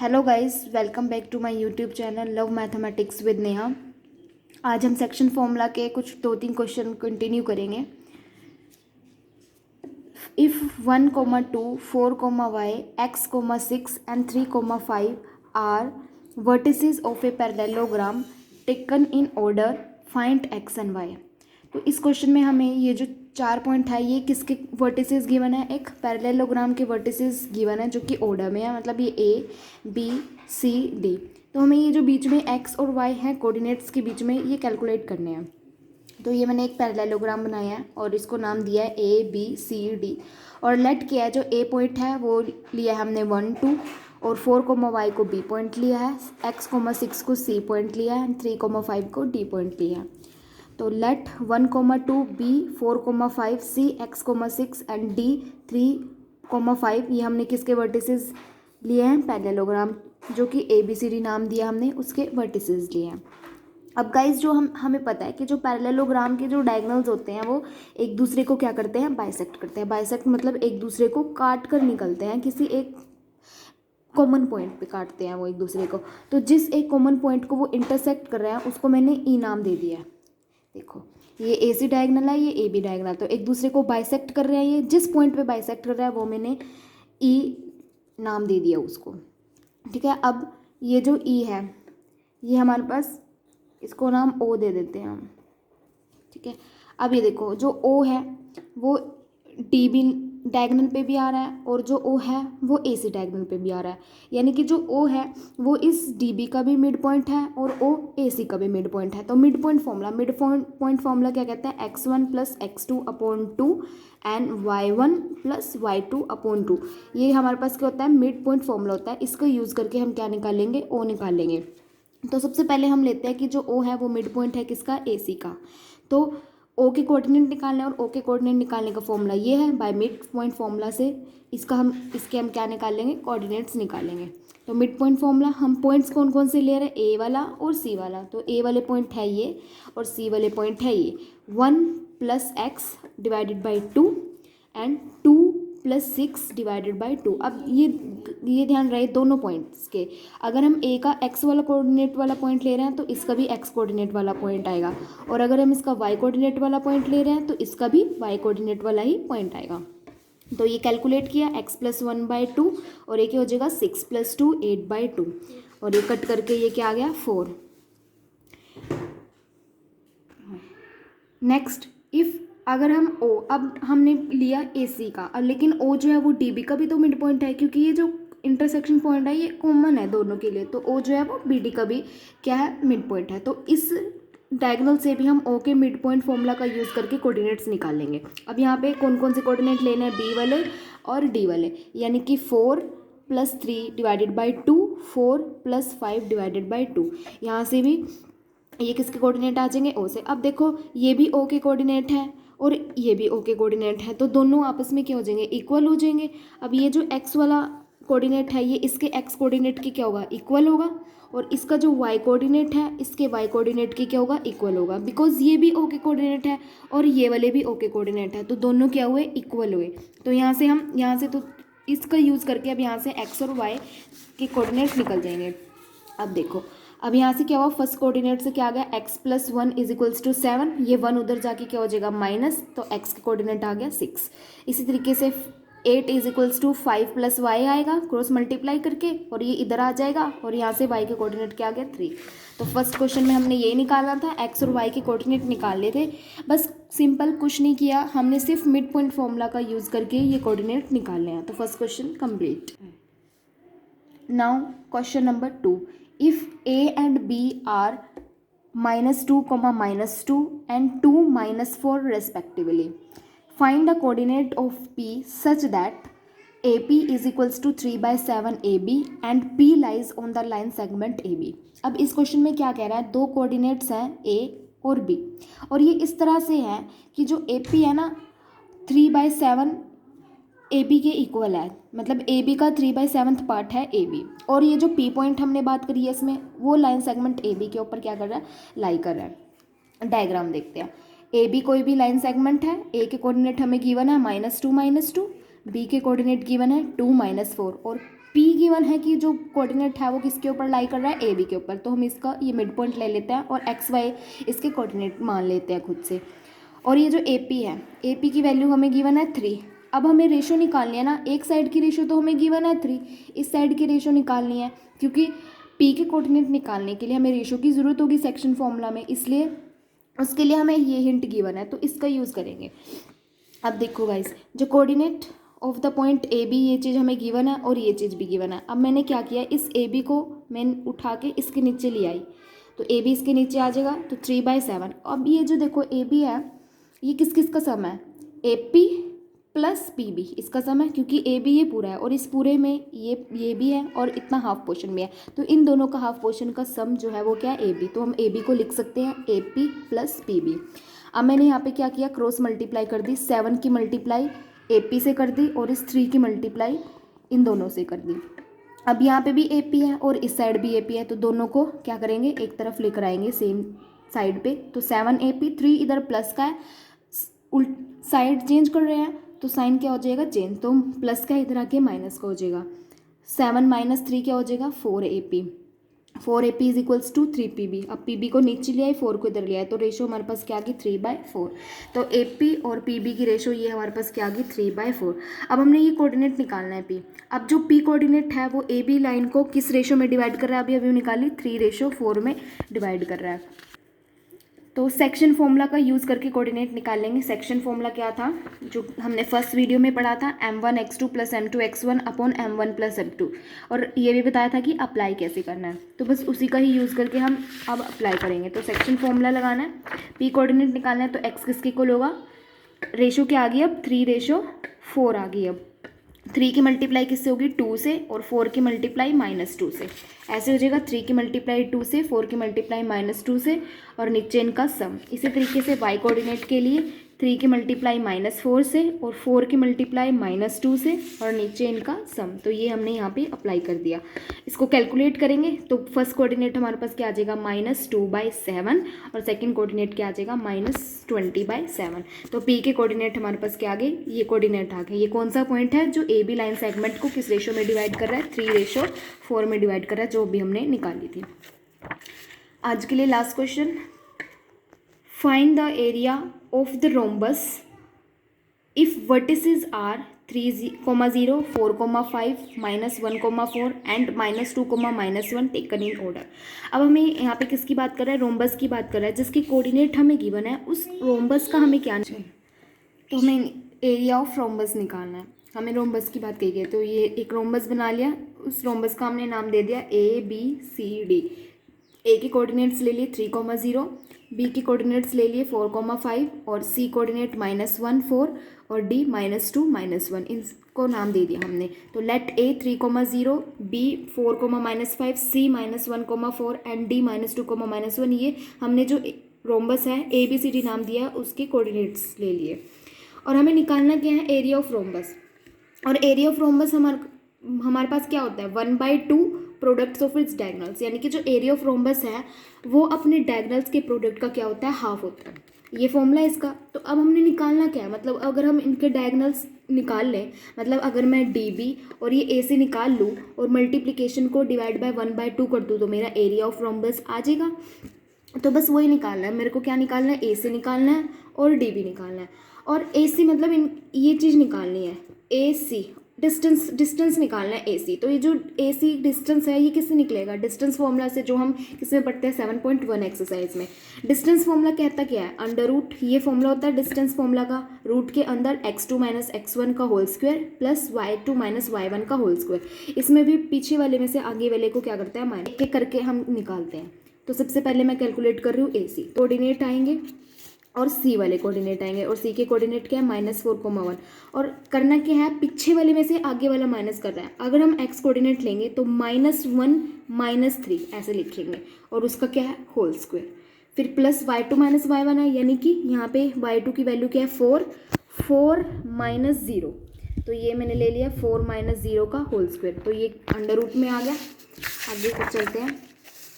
Hello guys, welcome back to my YouTube channel love mathematics with Neha. आज हम section formula के कुछ 2-3 question continue करेंगे। If 1, 2, 4, x, 6 and 3, 5 are vertices of a parallelogram taken in order, find x and y। तो इस question में हमें ये जो 4 पॉइंट है ये किसके वर्टिसेस गिवन है, एक पैरेललोग्राम के वर्टिसेस गिवन है जो कि ऑर्डर में है, मतलब ये A B C D। तो हमें ये जो बीच में x और y है कोऑर्डिनेट्स के बीच में ये कैलकुलेट करने हैं। तो ये मैंने एक पैरेललोग्राम बनाया है और इसको नाम दिया है ABCD और लेट किया है। जो A पॉइंट है वो लिया है हमने 1 2 और 4, y को B पॉइंट लिया है, x, 6 को C पॉइंट लिया है, 3, 5 को D पॉइंट लिया है। तो let 1, 2 B, 4, 5 C, x, 6 and D 3, 5 ये हमने किसके वर्टिसेस लिए हैं, पैरेललोग्राम जो कि ABCD नाम दिया हमने उसके वर्टिसेस लिए हैं। अब गाइज जो हमें पता है कि जो पैरेललोग्राम के जो डायगोनल्स होते हैं वो एक दूसरे को क्या करते हैं, बाइसेक्ट करते हैं। बाइसेक्ट मतलब एक दूसरे को काट कर निकलते हैं, किसी एक कॉमन पॉइंट पे काटते हैं वो एक दूसरे को। तो जिस एक कॉमन पॉइंट को वो इंटरसेक्ट कर रहा है उसको मैंने ई नाम दे दिया है। देखो ये AC डायगोनल है, ये AB डायगोनल, तो एक दूसरे को बाइसेक्ट कर रहे हैं। ये जिस पॉइंट पे बाइसेक्ट कर रहा है वो मैंने E नाम दे दिया उसको, ठीक है। अब ये जो E है ये हमारे पास, इसको नाम O दे देते हैं हम, ठीक है। अब ये देखो जो O है वो DB डायगोनल पे भी आ रहा है और जो O है वो AC डायगोनल पे भी आ रहा है, यानी कि जो O है वो इस DB का भी मिड पॉइंट है और O AC का भी मिड पॉइंट है। तो मिड पॉइंट फॉर्मूला क्या कहता है, x1 + x2/2 and y1 + y2/2। ये हमारे पास क्या होता है, मिड पॉइंट फॉर्मूला होता है। इसको यूज़ करके हम क्या निकालेंगे, O निकालेंगे। तो सबसे पहले हम लेते हैं कि जो O है वो मिड पॉइंट है किसका, AC का। तो O के कोऑर्डिनेट निकालने और O के कोऑर्डिनेट निकालने का फॉर्मूला ये है, बाय मिड पॉइंट फॉर्मूला से इसके हम क्या निकालेंगे, कोऑर्डिनेट्स निकालेंगे। तो मिड पॉइंट फॉर्मूला, हम पॉइंट्स कौन कौन से ले रहे हैं, A वाला और C वाला। तो A वाले पॉइंट है ये और C वाले पॉइंट है ये। 1 + x / 2 एंड 2 + 6 / 2। अब ये ध्यान रहे दोनों पॉइंट्स के, अगर हम A का x वाला कोऑर्डिनेट वाला पॉइंट ले रहे हैं तो इसका भी x कोऑर्डिनेट वाला पॉइंट आएगा, और अगर हम इसका y कोऑर्डिनेट वाला पॉइंट ले रहे हैं तो इसका भी y कोऑर्डिनेट वाला ही पॉइंट आएगा। तो ये कैलकुलेट किया, x + 1/2 और ये क्या हो जाएगा, 6 + 2 8/2 और ये कट करके ये क्या आ गया, 4। नेक्स्ट इफ़ अगर हम O, अब हमने लिया AC का, अब लेकिन O जो है वो DB का भी तो मिड पॉइंट है, क्योंकि ये जो इंटरसेक्शन पॉइंट है ये कॉमन है दोनों के लिए। तो O जो है वो BD का भी क्या है, मिड पॉइंट है। तो इस डायगोनल से भी हम O के मिड पॉइंट फॉर्मूला का यूज़ करके कोऑर्डिनेट्स निकालेंगे। अब यहाँ पे कौन कौन से कोऑर्डिनेट लेने हैं, B वाले और D वाले, यानी कि 4 + 3 / 2, 4 + 5 / 2। यहाँ से भी ये किसके कोऑर्डिनेट आ जाएंगे, O से। अब देखो ये भी O के कोऑर्डिनेट है और ये भी O के कोऑर्डिनेट है, तो दोनों आपस में क्या हो जाएंगे, इक्वल हो जाएंगे। अब ये जो x वाला कोऑर्डिनेट है ये इसके x कोऑर्डिनेट की क्या होगा, इक्वल होगा, और इसका जो y कोऑर्डिनेट है इसके y कोऑर्डिनेट की क्या होगा, इक्वल होगा, बिकॉज ये भी O के कोऑर्डिनेट है और ये वाले भी O के कोऑर्डिनेट है, तो दोनों क्या हुए, इक्वल हुए। तो यहाँ से तो इसका यूज़ करके अब यहाँ से x और y के कोऑर्डिनेट निकल जाएंगे। अब देखो अब यहाँ से क्या हुआ, फर्स्ट कोऑर्डिनेट से क्या आ गया, x + 1 = 7, ये 1 उधर जाके क्या हो जाएगा, माइनस, तो x के कोऑर्डिनेट आ गया 6। इसी तरीके से 8 = 5 + y आएगा क्रॉस मल्टीप्लाई करके और ये इधर आ जाएगा और यहाँ से y के कोऑर्डिनेट क्या आ गया, 3। तो फर्स्ट क्वेश्चन में हमने ये निकाला था, x और y के कोऑर्डिनेट निकाल थे, बस सिंपल कुछ नहीं किया, हमने सिर्फ मिड पॉइंट फॉर्मूला का यूज़ करके ये कोऑर्डिनेट निकालने हैं। तो first question complete. Now question number 2, if A and B are -2, -2 and 2, -4 respectively, find the coordinate of P such that AP is equals to 3/7 AB and P lies on the line segment AB। अब इस question में क्या कह रहा है, दो coordinates हैं A और B और ये इस तरह से है कि जो AP है ना 3/7 AB के इक्वल है, मतलब AB का 3/7 पार्ट है AB, और ये जो P पॉइंट हमने बात करी है इसमें वो लाइन सेगमेंट AB के ऊपर क्या कर रहा है, लाई कर रहा है। डायग्राम देखते हैं। AB कोई भी लाइन सेगमेंट है, A के कोऑर्डिनेट हमें गिवन है -2, -2, बी के कोऑर्डिनेट गिवन है 2 - 4 और पी गिवन है कि जो कोऑर्डिनेट है वो किसके ऊपर लाई कर रहा है, ए बी के ऊपर। तो हम इसका ये मिड पॉइंट ले लेते हैं और एक्स वाई इसके कोऑर्डिनेट मान लेते हैं खुद से। और ये जो ए पी है, ए पी की वैल्यू हमें गिवन है 3। अब हमें रेशो निकालनी है ना, एक साइड की रेशो तो हमें गिवन है 3, इस साइड की रेशो निकालनी है क्योंकि पी के कोऑर्डिनेट निकालने के लिए हमें रेशो की ज़रूरत होगी सेक्शन फॉर्मूला में, इसलिए उसके लिए हमें ये हिंट गिवन है तो इसका यूज़ करेंगे। अब देखो गाइस, जो coordinate of the point A B ये चीज़ हमें गिवन है और ये चीज़ भी गिवन है। अब मैंने क्या किया, इस ए बी को मैंने उठा के इसके नीचे ले आई, तो ए बी इसके नीचे आ जाएगा, तो 3/7। अब ये जो देखो ए बी है ये किस किस का सम है, A P plus P B इसका सम है, क्योंकि ए बी ये पूरा है और इस पूरे में ये भी है और इतना हाफ पोर्शन भी है, तो इन दोनों का हाफ पोर्शन का सम जो है वो क्या है, ए बी। तो हम ए बी को लिख सकते हैं A P plus P B. अब मैंने यहाँ पे क्या किया, क्रॉस मल्टीप्लाई कर दी, 7 की मल्टीप्लाई ए पी से कर दी और इस 3 की मल्टीप्लाई इन दोनों से कर दी। अब यहाँ पे भी ए पी है और इस साइड भी ए पी है, तो दोनों को क्या करेंगे, एक तरफ लेकर आएंगे सेम साइड पे। तो 7 ए पी, 3 इधर प्लस का है, उल्ट साइड चेंज कर रहे हैं तो साइन क्या हो जाएगा, चेंज, तो प्लस का इधर आके माइनस का हो जाएगा। 7 - 3 क्या हो जाएगा, 4 A P. 4 A P is equals to 3 P B. अब पी बी को नीचे ले आए, 4 को इधर ले आए, तो रेशो हमारे पास क्या आ गई, 3/4। तो ए पी और पी बी की रेशो ये हमारे पास क्या आ गई, 3/4। अब हमने ये कोऑर्डिनेट निकालना है पी। अब जो पी कोऑर्डिनेट है वो ए बी लाइन को किस रेशो में डिवाइड कर रहा है, अभी अभी निकाली, 3/4 में डिवाइड कर रहा है। तो सेक्शन फॉर्मूला का यूज़ करके कोऑर्डिनेट निकाल लेंगे। सेक्शन फॉर्मूला क्या था, जो हमने फर्स्ट वीडियो में पढ़ा था, m1x2 + m2x1 upon m1 + m2, और ये भी बताया था कि अप्लाई कैसे करना है, तो बस उसी का ही यूज़ करके हम अब अप्लाई करेंगे। तो सेक्शन फॉर्मूला लगाना है, पी कोऑर्डिनेट निकालना है, तो x किसके इक्वल होगा, रेशो क्या आ गई अब, 3/4 आ गई। अब 3 की मल्टीप्लाई किससे होगी, 2 से, और 4 की मल्टीप्लाई -2 से। ऐसे हो जाएगा 3 की मल्टीप्लाई 2 से, 4 की मल्टीप्लाई -2 से, और नीचे इनका सम। इसी तरीके से y कोऑर्डिनेट के लिए 3 की मल्टीप्लाई -4 से और 4 की मल्टीप्लाई -2 से, और नीचे इनका सम। तो ये हमने यहाँ पे अप्लाई कर दिया। इसको कैलकुलेट करेंगे तो फर्स्ट कोऑर्डिनेट हमारे पास क्या आ जाएगा, -2/7, और सेकंड कोऑर्डिनेट क्या आ जाएगा, -20/7। तो पी के कोऑर्डिनेट हमारे पास क्या आ गए, ये कोऑर्डिनेट आ गए। ये कौन सा पॉइंट है जो ए बी लाइन सेगमेंट को किस रेशो में डिवाइड कर रहा है, 3/4 में डिवाइड कर रहा है, जो भी हमने निकाली थी। आज के लिए last question, find the area of the rhombus if vertices are 3, 0, 4, 5, -1, 4 and -2, -1 taken in order। अब हमें यहाँ पे किसकी बात कर रहा है, रोम्बस की बात कर रहा है, जिसके कोऑर्डिनेट हमें गिवन है, उस रोम्बस का हमें क्या चाहिए, तो हमें एरिया ऑफ रोम्बस निकालना है। हमें रोम्बस की बात कही गई, तो ये एक रोम्बस बना लिया, उस रोम्बस का हमने नाम दे दिया ABCD। ए के कोऑर्डिनेट्स ले लिए 3, 0, बी के कोऑर्डिनेट्स ले लिए 4, 5, और सी कोऑर्डिनेट -1, 4, और डी -2, -1, इनको नाम दे दिया हमने। तो let A 3, 0, B 4, -5, C -1, 4 and D -2, -1, ये हमने जो रोम्बस है ABCD नाम दिया उसके कोऑर्डिनेट्स ले लिए। और हमें निकालना क्या है, एरिया ऑफ रोम्बस। और एरिया ऑफ रोम्बस हमारे पास क्या होता है, 1/2 प्रोडक्ट्स ऑफ इट्स डायगोनल्स, यानी कि जो एरिया ऑफ रोम्बस है वो अपने डायगोनल्स के प्रोडक्ट का क्या होता है, हाफ होता है। ये फॉर्मूला है इसका। तो अब हमने निकालना क्या है, मतलब अगर हम इनके डायगोनल्स निकाल लें, मतलब अगर मैं डी बी और ये ए से निकाल लूँ और मल्टीप्लिकेशन को डिवाइड बाय 1/2 कर दूँ, तो मेरा एरिया ऑफ रोम्बस आ जाएगा। तो बस वही निकालना है मेरे को, क्या निकालना है, ए से निकालना है और डी बी निकालना है। और ए सी मतलब ये चीज़ निकालनी है, ए सी डिस्टेंस निकालना है AC। तो ये जो AC डिस्टेंस है ये किससे निकलेगा, डिस्टेंस फॉर्मूला से, जो हम किसमें पढ़ते हैं 7.1 एक्सरसाइज में। डिस्टेंस फॉर्मूला कहता क्या है, अंडर रूट, ये फॉर्मूला होता है डिस्टेंस फॉर्मूला का, रूट के अंदर x2 - x1 का whole square plus y2 - y1 का होल स्क्वायर। इसमें भी पीछे वाले में से आगे वाले को क्या करते हैं, माइनस एक करके हम निकालते हैं। तो सबसे पहले मैं कैलकुलेट कर रही हूँ AC, कोऑर्डिनेट आएंगे और C वाले कोऑर्डिनेट आएंगे, और C के कोऑर्डिनेट क्या है, -4, 1, और करना क्या है, पीछे वाले में से आगे वाला माइनस कर रहा है। अगर हम x कोऑर्डिनेट लेंगे तो -1 - 3 ऐसे लिखेंगे, और उसका क्या है, होल स्क्वायर, फिर प्लस y2 - y1 है, यानी कि यहाँ पे y2 की वैल्यू क्या है, 4 -0, तो ये मैंने ले लिया 4 - 0 का होल स्क्वायर। तो ये अंडर रूट में आ गया। आगे को चलते हैं,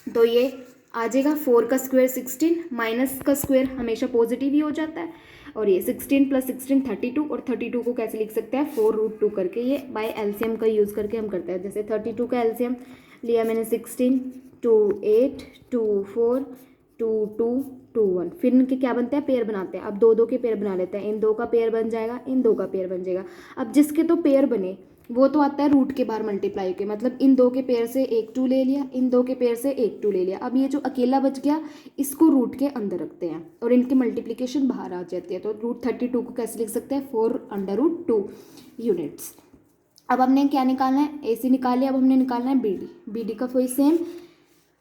तो ये आ जाएगा 4 का स्क्वायर 16, माइनस का स्क्वायर हमेशा पॉजिटिव ही हो जाता है, और ये 16 + 16 32, और 32 को कैसे लिख सकते हैं 4√2 करके, ये बाय एलसीएम का यूज़ करके हम करते हैं। जैसे 32 का एलसीएम लिया मैंने 16, 2 8, 2 4, 2 2, 2 1, फिर इनके क्या बनते हैं पेयर बनाते हैं। अब दो दो के पेयर बना लेते हैं, इन दो का पेयर बन जाएगा, इन दो का पेयर बन जाएगा। अब जिसके तो पेयर बने वो तो आता है रूट के बाहर मल्टीप्लाई के, मतलब इन दो के पेयर से एक 2 ले लिया, इन दो के पेयर से एक 2 ले लिया। अब ये जो अकेला बच गया इसको रूट के अंदर रखते हैं और इनकी मल्टीप्लिकेशन बाहर आ जाती है। तो √32 को कैसे लिख सकते हैं 4√2 यूनिट्स। अब हमने क्या निकालना है, AC निकाल लिया, अब हमने निकालना है BD का कोई सेम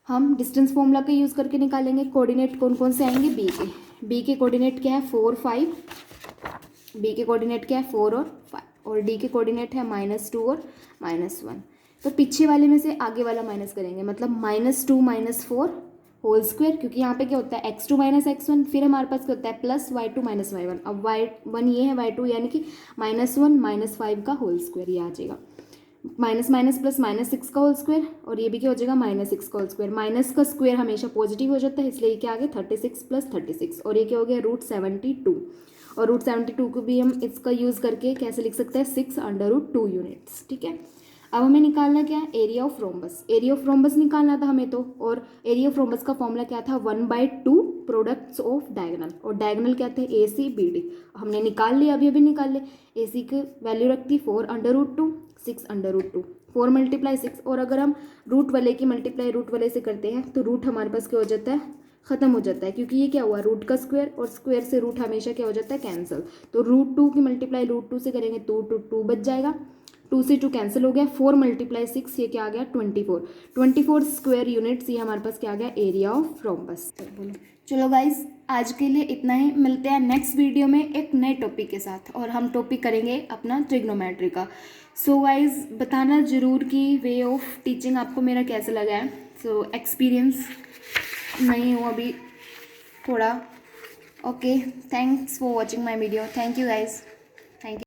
हम डिस्टेंस फॉर्मूला का यूज़ करके निकालेंगे। कोऑर्डिनेट कौन कौन से आएंगे, बी के कोऑर्डिनेट क्या है 4 5, बी के कोऑर्डिनेट क्या है 4 और 5, और डी के कोऑर्डिनेट है -2 और -1। तो पीछे वाले में से आगे वाला माइनस करेंगे, मतलब -2 -4 होल स्क्वायर, क्योंकि यहाँ पे क्या होता है x2 - x1, फिर हमारे पास क्या होता है +y2 - y1। अब y1 ये है, y2 यानी कि -1 -5 का होल स्क्वायर, ये आ जाएगा माइनस माइनस प्लस -6 का होल स्क्वायर, और ये भी क्या हो जाएगा -6 का होल स्क्वायर। माइनस का स्क्वायर हमेशा पॉजिटिव हो जाता है, इसलिए ये क्या आ गया 36 + 36, और ये क्या हो गया √72, और √72 को भी हम इसका यूज़ करके कैसे लिख सकते हैं 6√2 यूनिट्स। ठीक है, अब हमें निकालना क्या है area of rhombus. Area of rhombus निकालना था हमें तो, और एरिया ऑफ रोम्बस का फॉर्मूला क्या था 1/2 प्रोडक्ट्स ऑफ डायगोनल, और डायगोनल क्या थे AC BD। हमने निकाल लिया, अभी निकाल ले। AC की वैल्यू रखती 4√2, 6√2, 4 × 6, और अगर हम रूट वाले की मल्टीप्लाई रूट वाले से करते हैं तो रूट हमारे पास क्या हो जाता है ख़त्म हो जाता है, क्योंकि ये क्या हुआ रूट का स्क्वायर, और स्क्वायर से रूट हमेशा क्या हो जाता है कैंसिल। तो √2 की मल्टीप्लाई √2 से करेंगे तो 2 बच जाएगा, 2 से 2 कैंसिल हो गया, 4 × 6 ये क्या आ गया 24 स्क्वायर यूनिट्स, ये हमारे पास क्या आ गया एरिया ऑफ रोम्बस। चलो गाइज आज के लिए इतना ही, मिलते हैं नेक्स्ट वीडियो में एक नए टॉपिक के साथ, और हम टॉपिक करेंगे अपना ट्रिग्नोमेट्री का। सो गाइज बताना ज़रूर कि वे ऑफ टीचिंग आपको मेरा कैसा लगा है। सो एक्सपीरियंस नहीं हूँ अभी थोड़ा। Okay, thanks for watching my video, thank you guys.